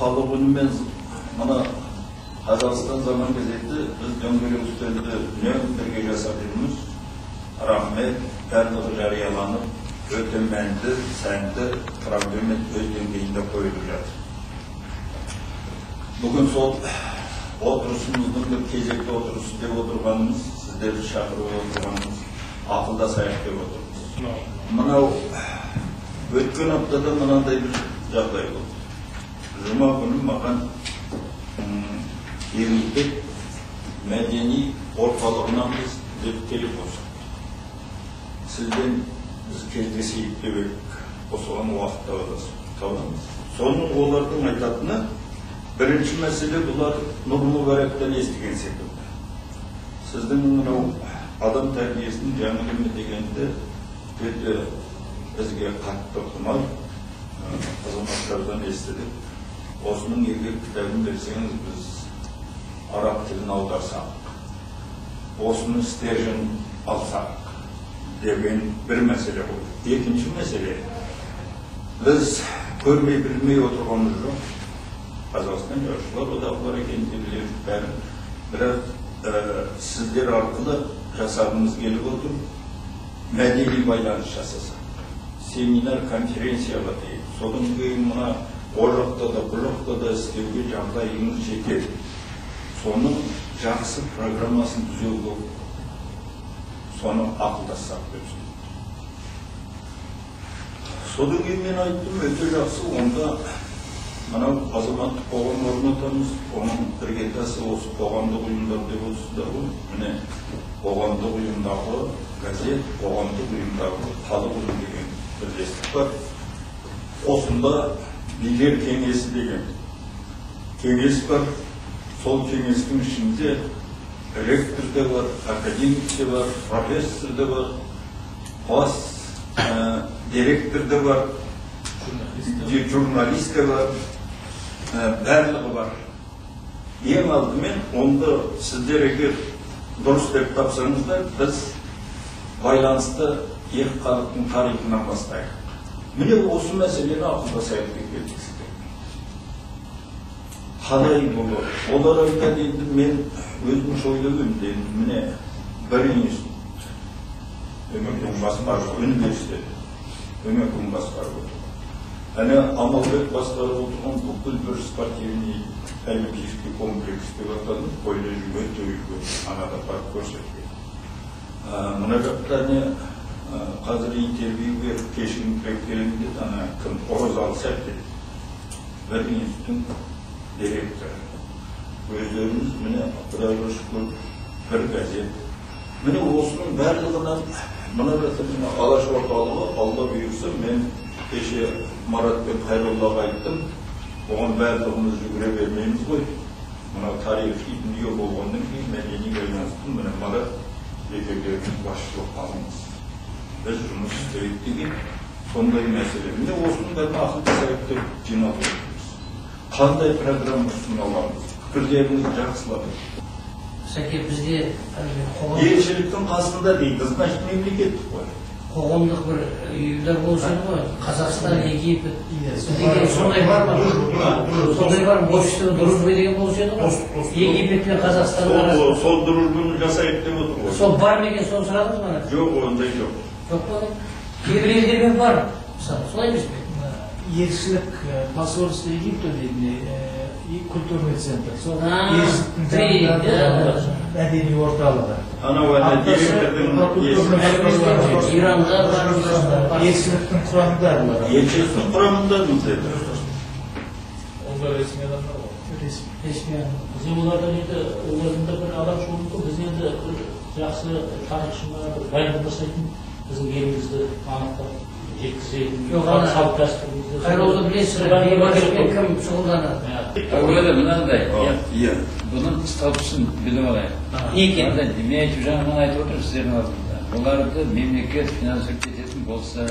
халық үнімен мына Қазақстан заман газеті біз дөңгелек үстелді үнемі бірге жасап жүрміз. Рахмет, барлығы жарияланып, өте мәнді, сәнді, проблема өз деңгейінде қойылып жатыр. Бүгін сол отырысымыздың бір кезекті отырысы деп отырғанымыз, сіздерді шақырып отырғанымыз, ақылдасайық деп отырмыз. Мынау өткен аптада мынандай бір жағдай болды. Жұма күні маған Египет мәдени орталығынан біз телефон шықты. Сізден біз кездесейік деп едік. Осыған уақытта табамыз. Соның олардың айтатыны бірінші мәселе бұлар Нұр Мүбәрактан естіген секілді. Сіздің мынау адам тәрбиесінің жаңа ілімі дегенді өте бізге қатты ұнай, азаматтардан естідік. Осының егер кітабын берсеңіз біз араб тілін аударсақ, осыны стержен алсақ деген бір мәселе қойды. Екінші мәселе, біз көрмей білмей отырғанымыз жоқ. Қазақстан Жазушылар одағы бар екенін білеміз бәрін. Бірақ сіздер арқылы жасағымыз келіп отыр, мәдени байланыс жасасақ. Семинар, конференцияға дейін. Содан кейін мына о жақта да, бұл жақта да істеуге жағдайымыз жетеді. Соның жақсы программасын түзеуге, соны ақылдассақ деп сөйлейді. Содан кейін мен айттым, өте жақсы, онда мынау азаматтық қоғам орнатамыз, оның іргетасы осы қоғамдық ұйымдар деп отырсыздар ғой. Міне қоғамдық ұйымдағы газет, қоғамдық ұйымдағы халық үні деген бірлестік бар. Осында билер кеңесі деген кеңес бар. Сол кеңестің ішінде ректор де бар, академик де бар, профессор де бар, бас директор де бар, журналист де бар, барлығы бар. Ең алдымен онда сіздер егер дұрыс деп тапсаңыздар, біз байланысты екі халықтың тарихынан бастайық. Міне осы мәселені ақылдасайық деп келдік сіздер. Қалай болар? Олар айтады, енді мен өзім ойлаймын, міне бір институт, өмірдің басқарып, университет, өмірдің басқарып отыр. Әне Амалбек басқарып отырған бүкіл бір спортивный олимпийский комплекс деп атады, колледж өте үлкен, анада барып көрсеткен. Мына жақта қазір интервью беріп кешігін келемін деді, ана кім Оразалы Сәбден, бір институттың директоры. Өздеріңіз міне құдайға шүкір бір газет. Міне осының барлығынан мына Алаш орталығы, Алла бұйырса, мен кеше Марат пен Қайроллаға айттым, оған барлығымыз жүгіре бермейміз ғой. Мына тарихи дүние болғаннан кейін мәдени байланыстың міне Марат екеулерінің басшылық алыңыз. Біз жұмыс істейік деген сондай мәселе. Міне осының бәрін ақылдасайық деп жинап отырмыз. Қандай программа ұсына аламыз? Пікірлеріңізді жақсылап. Сәке, бізде елшіліктің қасында дейді, значит мемлекеттік қой. Қоғамдық бір ұйымдар болсын ғой, Қазақстан, Египет деген сондай бар ма? Сондай бар ма? Общество дружбы деген болсын ғой? Египет пен Қазақстан арасында. Сол дружбаны жасайық деп отыр ғой. Сол бар ма екен, соны сұрадыңыз ба? Жоқ, ондай жоқ. Жоқ па? Кейбір елдермен бар. Солай емес пе? Елшілік посольство Египта дейді, и культурный центр. Сол мәдени орталығы. Анау директордың Иранға бар. Елшіліктің құрамында. Елшіліктің құрамында мы деді? Онда ресми адамдар бар. Ресми адам. Бізде олардан енді оларында бір адам шоғылды, біз енді жақсы тарихшыны баяндамасайтын біздің елімізді анықтап жеткізетін салт дәстүрімізді. Қайролды білесіз, бейбаршылықпен кім шұғылданады? Әуелі мынандай, бұның статусын біліп алайық. Не екен? Мен айтып жаңағы айтып отыр сіздердің алдында. Оларды мемлекет финансировать ететін болса,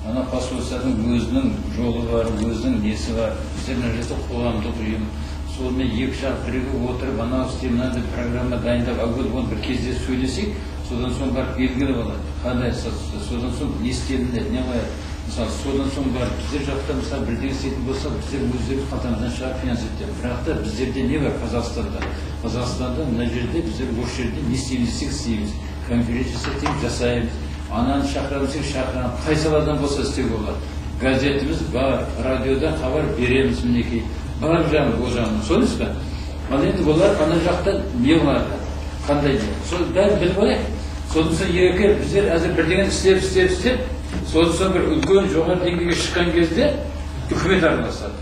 ана посольствоның өзінің жолы бар, өзінің несі бар. Біздер мына жерде қоғамдық ұйым. Сонымен екі жақ бірігіп отырып, анау істемінады программа дайындап, оны бір кезде сөйлесек, содан соң барып белгілі болады. Қандай содан соң не істелінді, не қояды. мысалы содан соң барып біздер жақта мысалы бірдеңе істейтін болса біздер өздеріміз қалтамыздан шығарып финансировать етеміз. Бірақ та біздерде не бар Қазақстанда? Қазақстанда мына жерде біздер осы жерде не істейміз десек істейміз, конференция жасаймыз, жасаймыз, ананы шақырамыз десек шақырамыз, қай саладан болса істеуге болады. Газетіміз бар, радиода хабар береміз, мінекей бар жағын, ол жағын, солай ба? Ал енді олар ана жақта не оларды, қандай не? Сол бәрін біліп алайық. Содан соң егер біздер әзір бірдеңені істеп, содан соң бір үлкен жоғары деңгейге шыққан кезде үкімет араласады.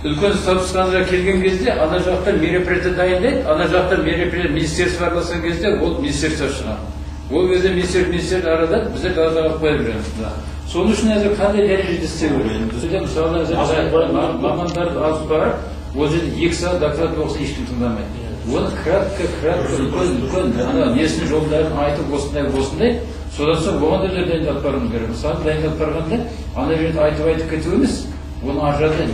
Үлкен статусқа келген кезде ана жақта мероприятие дайындайды, ана жақта мероприятие министерство араласқан кезде ол министерство шығады. Ол кезде министер арада біздер далаға қоя береміз. Соның үшін әзір қандай дәрежеде істеу керек? Бізде мысалы мамандарды алып барып, ол жерде 2 сағат доклад оқыса ешкім тыңдамайды. Оны кратко, үлкен, несін жолдарын айтып осындай, содан соң оған да дайындап баруымыз керек. Мысалы, дайындап барғанда, ана жерде айтып кету емес, оны аржада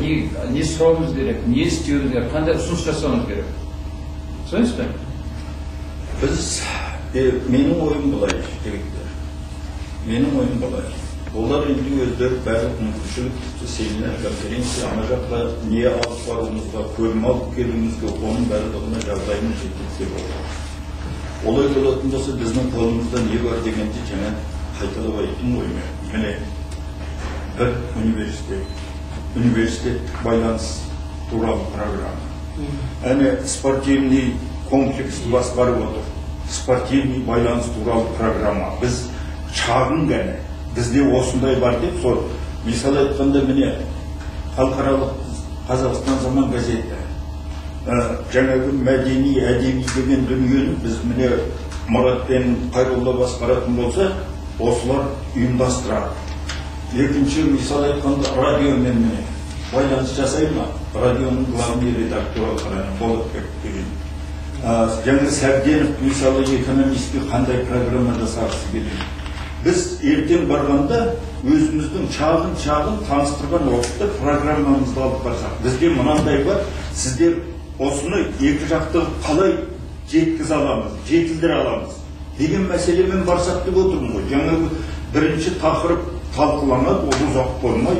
не сұрауымыз керек, не істеуіміз керек, қандай ұсыныс жасауымыз керек. Сөйіз бе? Менің ойым былай, жігіттер. Менің ойым былай. Олар енді өздері бәрі мүмкіншілік, семинар, конференция, ана жақта не алып баруымызға, көрім алып келуімізге, оның барлығына жағдайын жеткізсе болады. Олай болатын болса, біздің қолымызда не бар дегенде жаңа қайталап айттым ғой мен. Міне, бір университет байланыс туралы программа. Әне спортивный комплекс басқарып отыр. Спортивный байланыс туралы программа. Біз шағын ғана. Бізде осындай бар деп, сол, мысалы айтқанда міне, халықаралық Қазақстан заман газеті, жаңағы мәдени, әдеби деген дүниені біз міне Мұрат пен Қайролла басқаратын болса, осылар ұйымдастырады. Екінші, мысалы айтқанда радионен міне, байланыс жасай ма? Радионың главный редакторы Болатбек деген. Жаңа Сәбденов, мысалы, экономистке қандай программа жасағысы келеді. Біз ертең барғанда өзіміздің шағын таныстырған уақытта программамызды алып барсақ. Бізде мынандай бар, сіздер осыны екі жақты қалай жетілдіре аламыз деген мәселемен барсақ деп отырмын ғой. Жаңағы бірінші тақырып талқыланады, ол ұзақ болмай,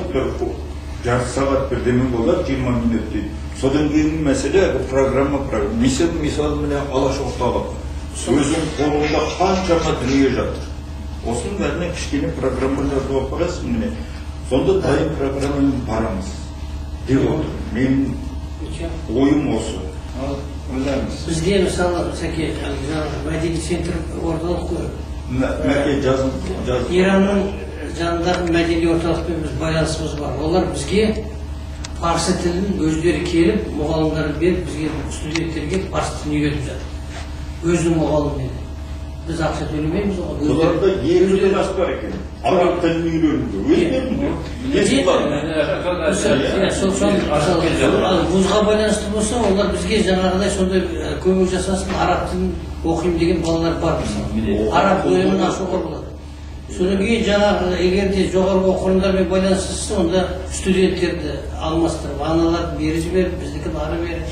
жарты сағат бірдеме болады, 20 минут дейді. Содан кейін мәселе программа. Мысалы міне Алаш орталық. Өзің қолында қаншама дүние жатыр. Осының бәрінен кішкене программа жазуға барасың міне. Сонда дайын программамен барамыз деп отыр. Менің ойым осы. Бізге мысалы, Сәке, мәдени центр орталық қой. Мәке жазым. Иранның жанындағы мәдени орталықпен біз байланысымыз бар. Олар бізге парсы тілін өздері келіп, мұғалымдарын беріп, бізге студенттерге парсы тілін үйретіп жатыр. Өзінің мұғалыммен. Біз ақша төлемейміз оған. Оларда екі жас бар екен. Араб тілін үйренуге. Вузға байланысты болса, олар бізге жаңағыдай сондай көмек жасасын, араб тілін оқимын деген балалар бар мысалы. Араб бөлімін ашуға болады. Содан кейін жаңағы егер де жоғарғы оқу орындарымен байланысты, онда студенттерді алмастырып, аналарды бері жіберіп, біздікі бары бері.